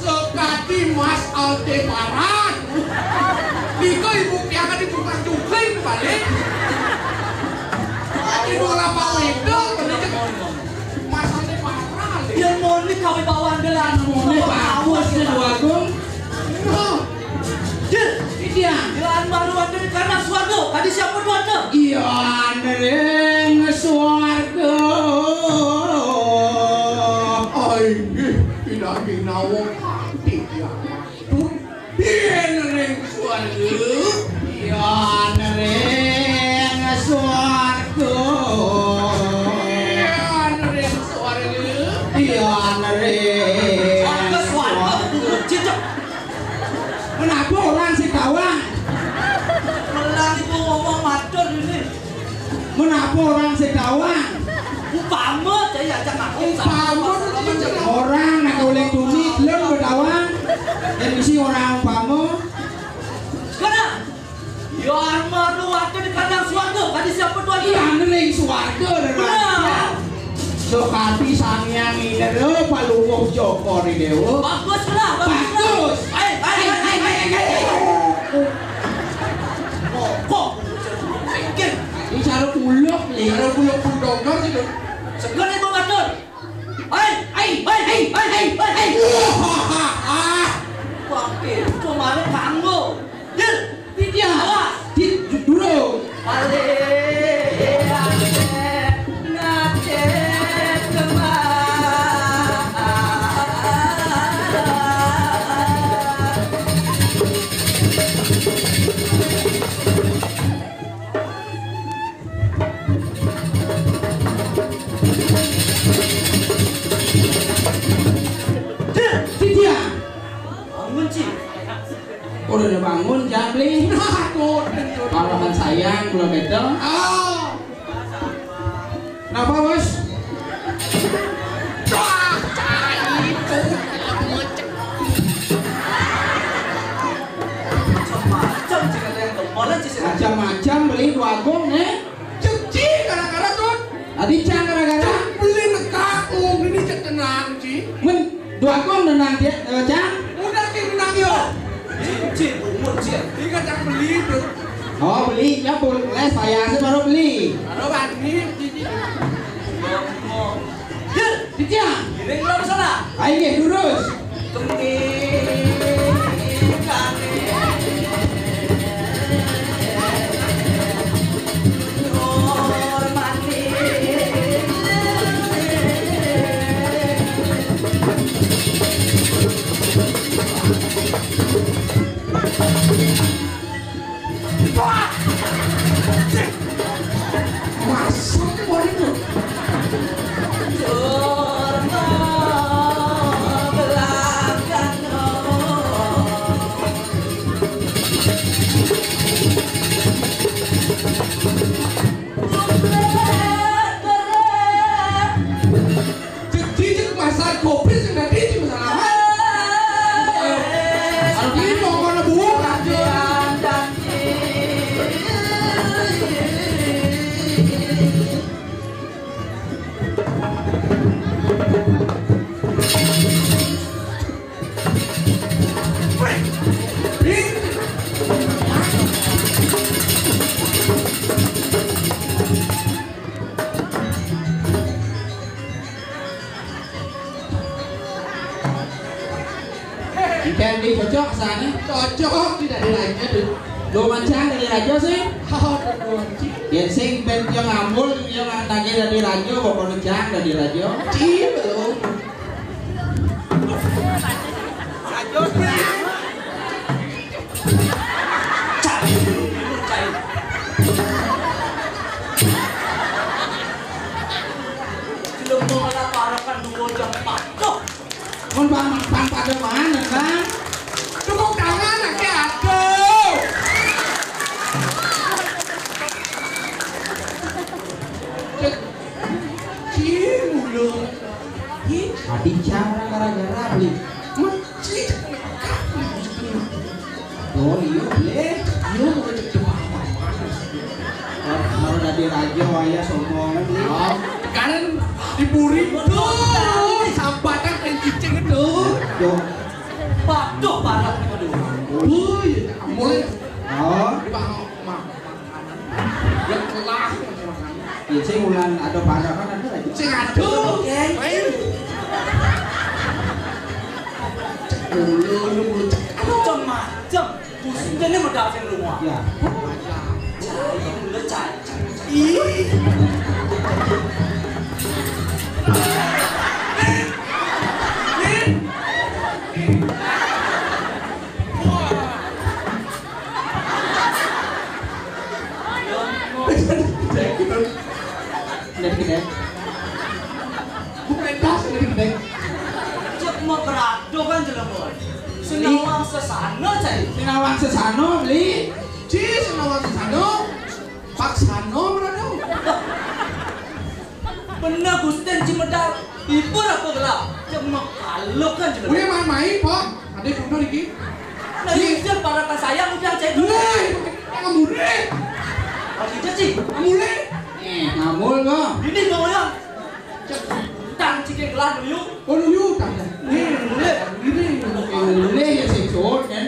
Sekati Mas Aldebaran. Iya. Jalan baru ada karena suarga. Tadi siapa tuanya? Iya nering suarga. Ay, tidak binawang hati ya. Iya nering suarga. Iya nering suarga. Iya nering suarga. Iya nering. Suarga betul cicak. Kenapa orang si kawan? Melang itu ngomong matur ini. Kenapa orang si kawan? Upama saya ajak aku. Upama Orang nak oleh duit belum berkawan. Yang isi orang umpama. Sekarang. Yang baru ada di kandang suarga. Tadi siapa tuanya? Iya nering suarga dan Benar. Sokati sangyang ini lo palungguh Joko ni dewa. Bagus lah. Bagus. Hai. Kok? Pikir. Ini cara kuluk ni. Kalau belum pundongan sih tuh. Sekarang ibu matur. Hai. Wakil, kemarin kamu. Jil. Tidak. Awas. Dulu. Tidak. Udah bangun jangan beli. Kalau kan sayang belum itu. Kenapa bos? Macam-macam beli dua gong Cuci gara-gara tuh. Tadi cang gara-gara. Beli nekakung ini cek tenang sih. Men dua gong nenang dia cang. Udah kayak menang yo. Cik, umur cik. Ini kan cak beli tuh. Oh beli ya boleh bayar sih baru beli. Kalau bani cici. Jil. Tidak. Ini belum sana. Ayo lurus. Masuk ke itu. Cici cek masalah kopi sih tadi itu masalah. Ini mau mana buka aja. Ikan di cocok sana. Cocok tidak dilanya tuh. Dua mancang dari raja sih. Cici Yang sing ben yang amul yang tanya dari raja pokoknya cang dari raja. belum. Belum mengenal para kandungan yang patuh. Kon bang pada mana kan? Tepuk tangan lagi aduh. Cici mulu. Adi cang gara-gara beli. Cici Oh iya beli. Yo mau cek depan. Kalau dari raja ayah sombong beli. Sekarang diburi tuh sampatan dan cicing itu. Yo. Patuh parah nih aduh. Wuih, mulai Oh. makanan yang telah Ya sih ulan ada pada kan ada lagi. sing aduh. Ulu cek. Macam-macam. Pusing jadi modal sing rumah. Ya. Cai mulu cai. Ih. Dari gede. Bukan tas dari gede. Cek mau berado kan jelema. Senawang sesana cai. Sinawang sesano beli. Ci senawang sano. Pak Sano berado. Bener Gusten Cimedal. Ibu apa gelap? Cek mau kalau kan jelema. Udah main Pak. Ada foto iki. Nah ini para kan sayang udah cai dulu. Mulai. Ngamure. Lagi jadi. Ngamure. Ngamul kok. Ini mau yang. Cek tang cikin gelas dulu. Oh lu tanda. Nih, mulai. Ini. Boleh ya sih sốt kan.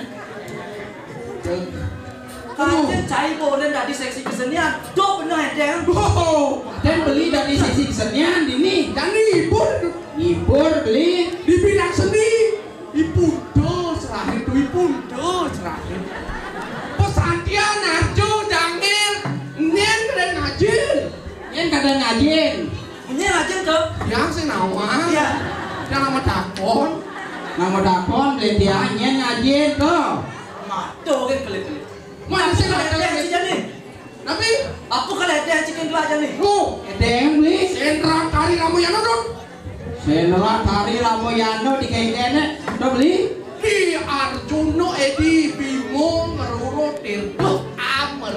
Kajen cai boleh dari seksi kesenian. Do benar deng. Oh, Dan beli dari sisi kesenian ini. dan hibur Hibur beli. di bidang seni. Ibu do serahin tuh ibu do serahin. Pesantian narjo jangir. Nyen keren ngajin. Yang kadang ngajin. Punya aja tuh. Yang sih nama. Iya. Yang nama dakon. Nama dakon beli dia yang ngajin kok. Matuh kan kelit-kelit. Mana sih Kalau ada yang nama cijan nih. tapi Apa kalau ada yang cikin gelas aja nih? lu Edeng beli. sentra kari kamu yang nonton. Senora Tari Ramoyano di kene. Udah beli. Ki Arjuno Edi Bimo Ngeruro Tirto Amer.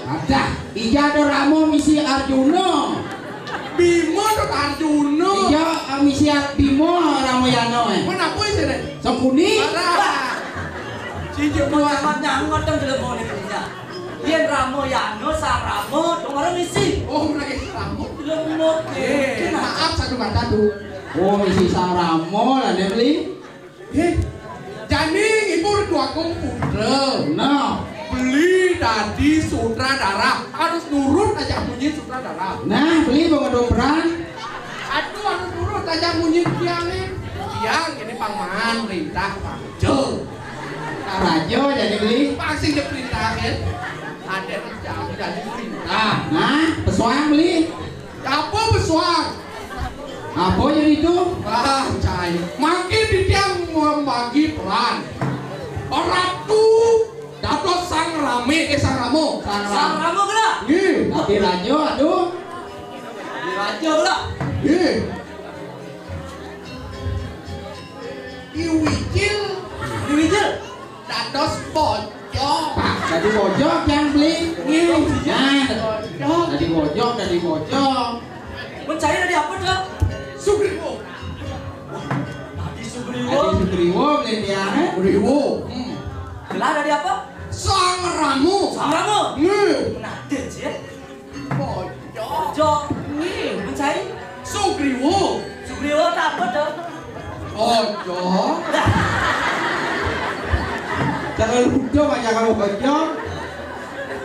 Ada. Ijado Ramo misi Arjuno. Bimo tuh Arjuno. Ijo misi Bimo Ramoyano Mana apa sih deh? Sokuni. Parah. Si Mau Jepang. amat nyanggot dong dalam mau nih kerja. Dia Ramo Yano Saramo dong orang misi. Oh, mereka kamu. Dalam mau Maaf satu kata tuh. Oh misi Saramo lah dia beli. Jadi ibu dua komputer. No. Beli dari sutradara. Harus nurut aja bunyi sutradara. Nah beli pengedombran. Aduh harus nurut aja bunyi tiangnya. Tiang ini pangmahan perintah Panjo. Karajo jadi beli. Pasti diperintahin. Ada jam jadi perintah. Nah pesuang beli. Apa besuang? Apa jadi itu? Wah, cai. Makin di tiang membagi peran. Ratu dapat sang rame sang ramo. Sang Ramo kena. Nih, Tapi rajo aduh. Di raja kena. nih. Iwicil Di Wijel. dados pojok. Pak jadi pojok yang beli. Nah jadi pojok jadi pojok. Mencari dari apa tuh? Sugriwo. Tadi Jadi Sugriwo. Sugriwo beli dia. Sugriwo. Gelar dari apa? Sang ramo. Sang Ramo. Nih, Menade sih. pojok. Jo. Mencari Sugriwo. Sugriwo tak apa tuh? Pojok. Jangan lupa banyak kamu pojok.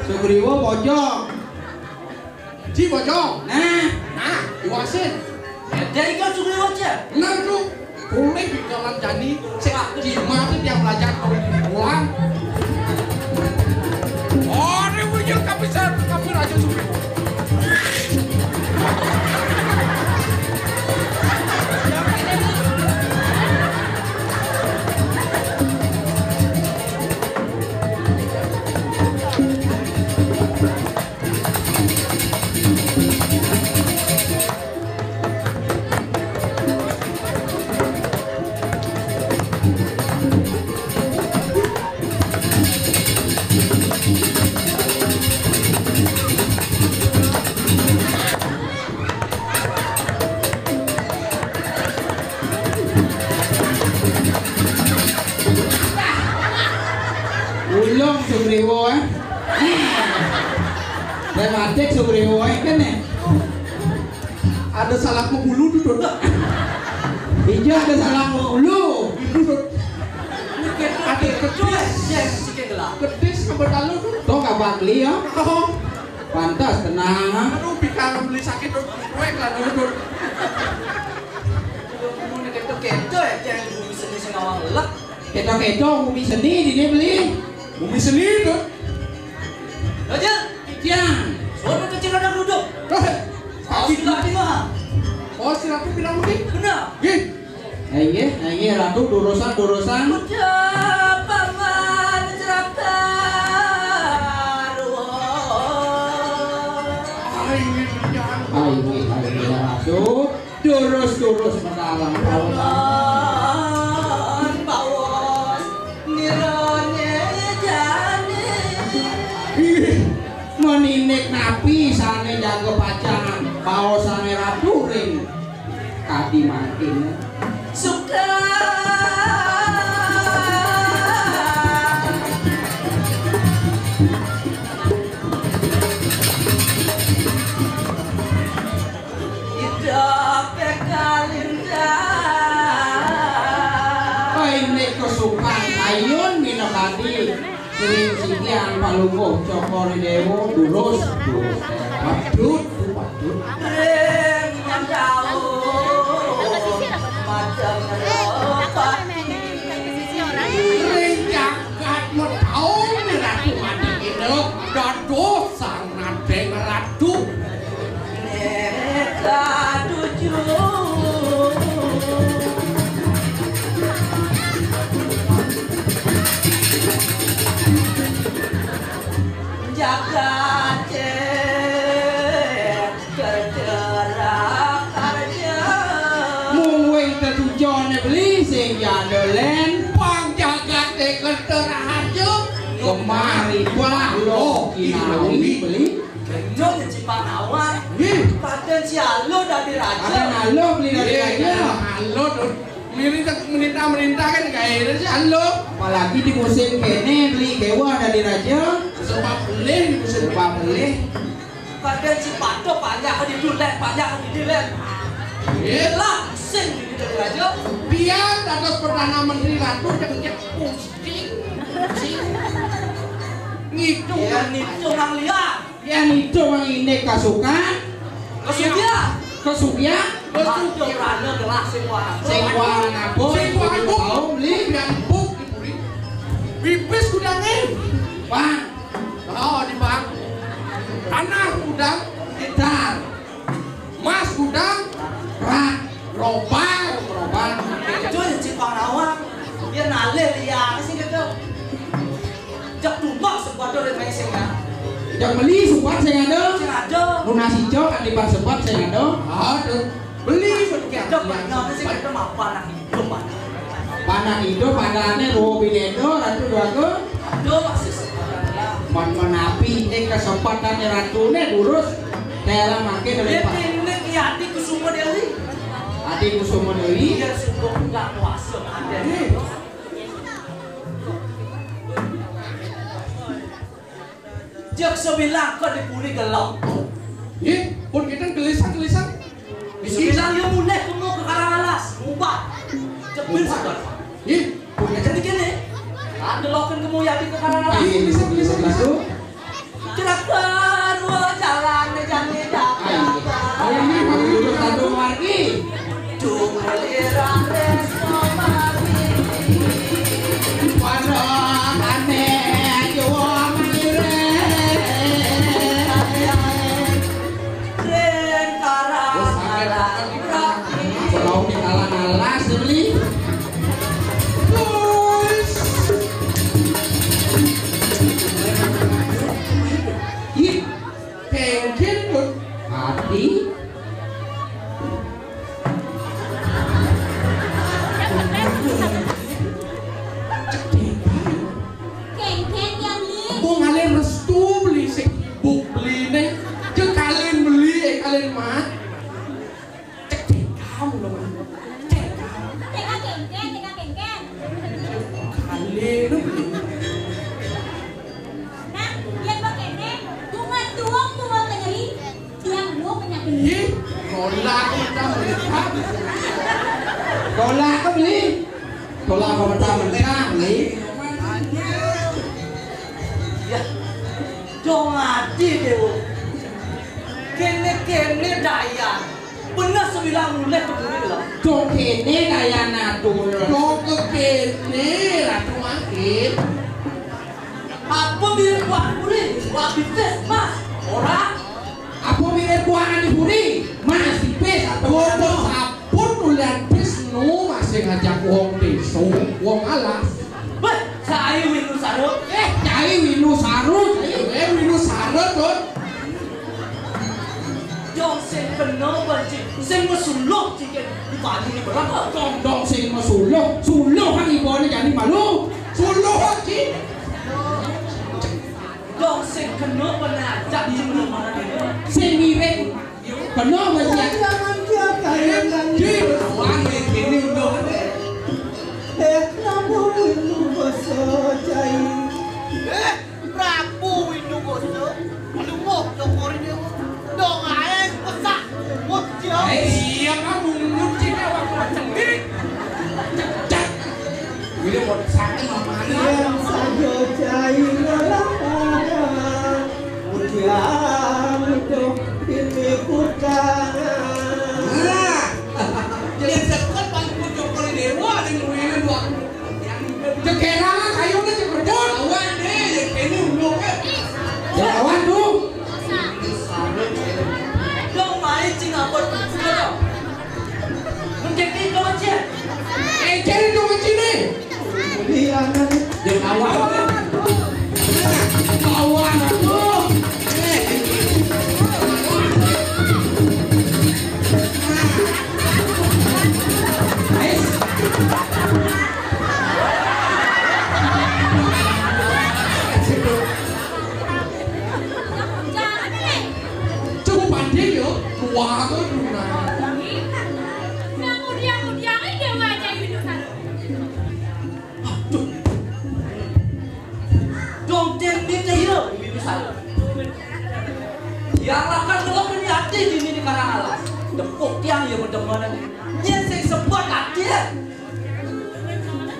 Sugriwo pojok. Ji pojok. Nah Nah, iwasin. Dari kan Sugriwo aja. Benar tuh. Boleh di jalan jani. Seak jima tuh tiap belajar kalau pulang. Oh, ini wujud kami raja Sugriwo. ulung Sugriwo Dan adik Sugriwo kan ya. Ada salah menghulu duduk. Iya ada salah ulu. Ada kedis. Ya, cikin gelar. Kedis kebetulan tuh. Toh kabar beli ya. Oh, Pantas tenang. aduh bikar beli sakit tuh. Gue lah duduk. Ini keto-keto ya, jangan bisa ngawang lek. Keto-keto umi seni di dia beli. Bumi seni tuh. Raja, Tiang. suruh kecil ada duduk. Kaki Sudah di mana? Oh, si Ratu bilang begitu. Benar. Gih. Ayo Ratu durusan. Udah paman cerita. Ini berjalan. Ayo Ratu. Durus mendalam Paman bawos nirone jane. Meninik napi sane jago pacangan baosane Ratu ring kadi makin Suka hidup kalinda. ini kesukaan ayun minakadi sering sidiang palungguh cokori dewo durus padut Ring yang jauh macam Ring jagat metau ni Ratu mati hidup. Dado sang nadeng Ratu. neka tujuh jaga cek kerjerak kerja muwing tetujone beli sing jadelen Pang jagat teker terahajo. kemari lo kinawi beli Kenyo di Cipanawan Gih. Paden si Alo dari ada Raja nalo beli dari aja Halo tuh. Merintah kan kayak sih halo. apalagi di musim kene beli kewa dari raja Sebab beli musim lupa beli Paden si Pato banyak di dulet banyak di dilet Yelah sing di dari Raja Biar dados Perdana Menteri Ratu jangan pusing. Ngitung Ya itu orang lihat yang itu yang ini kasukan Kesudia kesukia Pato rana gelas sing warna sing warna nabok Sing warna nabok. tahu beli yang buk dipuri. Pipis kudangin. bang Oh di bang. Tanah kudang. etar Mas kudang. rak Robang. roban Itu di Cipanawan Dia nale lihat sih gitu Jak tumbak sebuah dari main sing ya yang beli supat sing ada Sing ada lunas hijau kan di pas supat sing ada Aduh. Beli Kita banyak sih kita mapan nak hidup banyak panah hidup panahnya roh binendo ratu dua ke Aduh masih sebenarnya menapi ini kesempatannya ratune durus dalam makin dari Dia pak ini kiati kusuma Dewi adik Kusuma Dewi Dia sungguh enggak kuasa ada Jak sebilang kau dipuri gelau Ih, pun kita gelisah. Sebilang dia mulai kamu ke Karangalas Mubah Cepil sadar Ih, Ya jadi gini Ada loken kamu ya di ke Karangalas ini sebelum itu Kirakan wah jalan di jani ayo ini mau duduk satu lagi Jumeliran resto mati pada aneh jawa mire Ren Karangalas kalau di kalang alas beli guys. ih Tengkin pun. hati Keng-keng yang li. Bung kalian restu beli sing buk beli nih. Jeung kalian beli kalian mah. Cek kamu loh. Cek Teka keng-keng, teka keng-keng. kalian beli. Nah, lihat pak kene. Tungan tuang kenyeri. Tiang lu penyakit. Ih, nolak kita melihat. Dola ke beli dola ke mentah beli Ya Dong adi dewo Kene dayan Benar sebilang mulai keburi gelau dong kene kaya natur Kau ke kene ratu makin. Wah, bipes, mas. Orang. Apa mirip kuangan di buri? Mas di pes atau sapun nulian pes nu masih ngajak wong deso, wong alas. Weh, saya Winu Sarut. Cai Winu Sarut, Winu Sarut tuh. Dong sing kena banci, sing mesuluk cikin di baju ni berapa? Dong sing mau suluh kan ibu ni jadi malu, suluh lagi. Dong sing kena penajak di mana dia? Sing mirip, penuh macam. Jangan dia kaya Di awang ini udah. Prabu Windu Koso Jai. Prabu Windu Koso. Aduh, mau jokori dia. Dong aeng pesak. Mutio. Iya kamu nguci awak macam ini. Cak. Ini mau sakit mama ni. Yang sajo Jai nalahana. Mudiam itu ini putana. Jadi sekat paling jokori dewa dengan wina dua. Cekerangan kayu ni cekeran. Awan deh, ini ulung eh. Awan tu. Dong main cing apa? Menjadi dong aja. Cari tu macam ni. Mudianan Dia awan. Awan tu. Jangan deh. Cukup pandai yo. Wah tu guna. Kemudian ini dia wajah Windu Sarut. Dong dia hero Winu Sarut. Yang akan kalau ini hati di sini karang alas. Depuk tiang yang berdemuan. Dia sing sebut hati.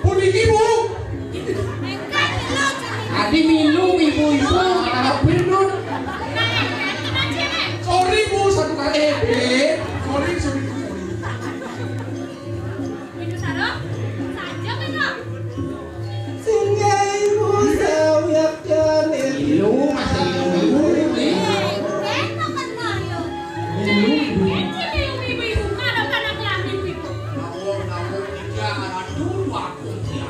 Pulih ibu. Engkau lo jadi. Adi minum ibu-ibu. Anak pinun. Sorry bu, satu kali. Sorry. Windu Sarut, saja kan? singai musawiak janin. Ilu masih ilu ni. Enak kan Mario. Jadi ibu-ibu kalau kadang ngambil ibu. Nawang tiga ratu aku dia.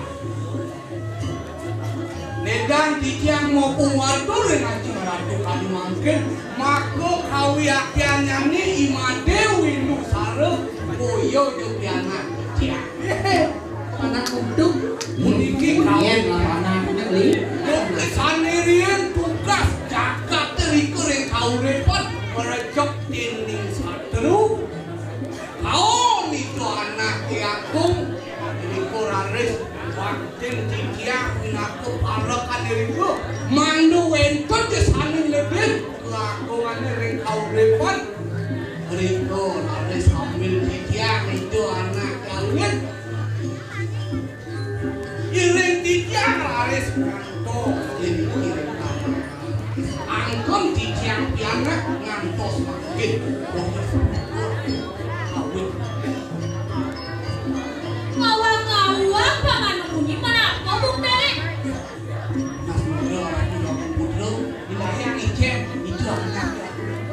Nedang tiga mau kuwatur dengan ratu kali mangkin. Maka kawiakiannya ni imade Windu Sarut. Boyo jokiana dia. Anak kuduk. Muniki kawin anaknya li. Kesandirian tugas jaga terikur yang kau repot merejok dinding satu. Kau itu anak yakung ini koraris waktin tiga aku parakan diriku mandu wentot kesanin lebih lakungannya yang kau repot. Riko laris ambil tiga itu anak kawin. Iring tiga laris ngantos jadi iring tanah. Angkom tiga piana ngantos makin. Kawin. Ngawang-ngawang bangan bunyi malah ngomong tele. Mas Mudro, Mas Mudro, wilayah Ijen itu anak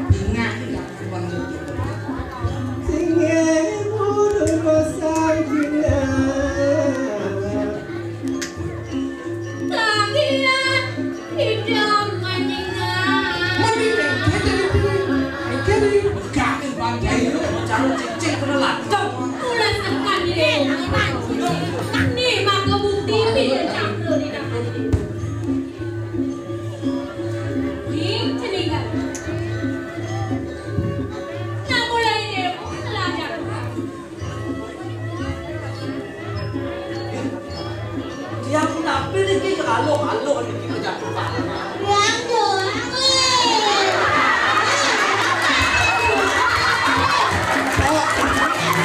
tengah yang kubang itu. Singai mudu kosajina. Tagihan hidup menyengat. Mandi deh, jadi begain bantai itu. Macam cicing kena lancang. Mulai tekan deh, nih maka bukti dia campur di dalam ini. Nih, celingan. Nah mulai deh, belajar. Dia pun nampil ni kita alok ni kita jatuh pala. Yang doang.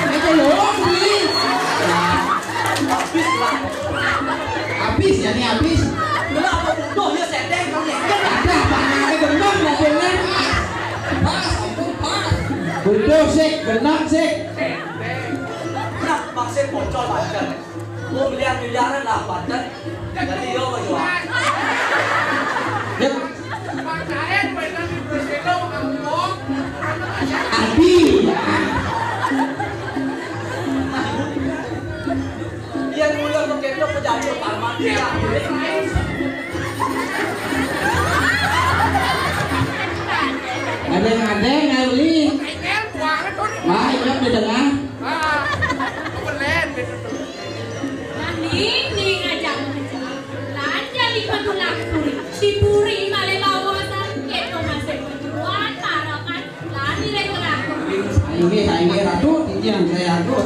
Itu loh, beli. Habis lah. Habis ya nih habis. Kenapa bodoh ya sedeng kau ni? Ada panahnya benar mobilnya. Pas, pas. Betul sih, benar sih. Nak maksud bocor badan. Mau miliaran lah badan. Jadi yo jual. Ya, Adeng-adeng ayo beli. Kayak buang itu. Wah, iya di tengah. Ah, belen gitu. Nah, ini ngajak. Lanja di Pantulang Puri. Si Puri male bawa sakit kok masih berjuang tarakan. Lani rekor aku. Ini ratu, tinggi yang saya aku.